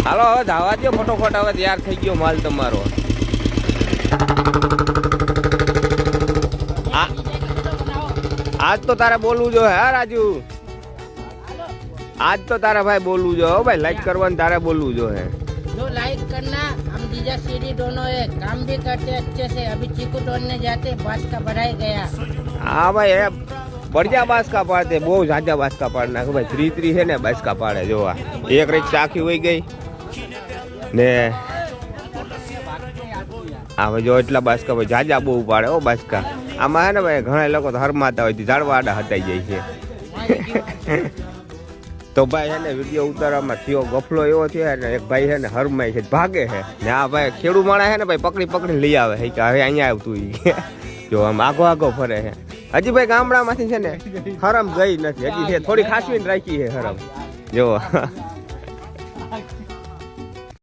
હાલો હવે ધાવા દો ફટોફટ, હવે તૈયાર થઈ ગયો માલ તમારો. આજ તો તારે બોલવું જો હે રાજુ, आज तो तारा भाई बोलू जो भाई लाइक करवान तारा बोलू जो है जो लाइक करना. हम जीजा सीढ़ी दोनों है, काम भी करते अच्छे से. अभी चीकू तोड़ने जाते, बात का बढ़ाई गया. हाँ भाई बढ़िया बास का पाड़ते, बहुत ज्यादा बास का पाड़ना भाई. थ्री है ने बास का पाड़े जो एक रिक्शा आखी हुई गई ने हाँ भाई जो एटला बास का भाई जाजा बहू पाड़े ओ बास का. आमा है ने भाई घણા લોકો તો હરમાતા હોય ઝાડવા આડા હટાઈ જાય છે. तो भाई है ने वीडियो उतारવામાં થયો ગફલો એવો છે ને એક ભાઈ છે ને હરમાય છે ભાગે છે ને આ ભાઈ ખેડૂ માણા છે ને ભાઈ પકડી પકડી લઈ આવે છે કે હવે અહીંયા આવતું જો આમ આગો આગો ફરે છે. હજી ભાઈ ગામડામાંથી છે ને હરમ ગઈ નથી, હજી છે થોડી ખાસવીને રાખી છે હરમ જો.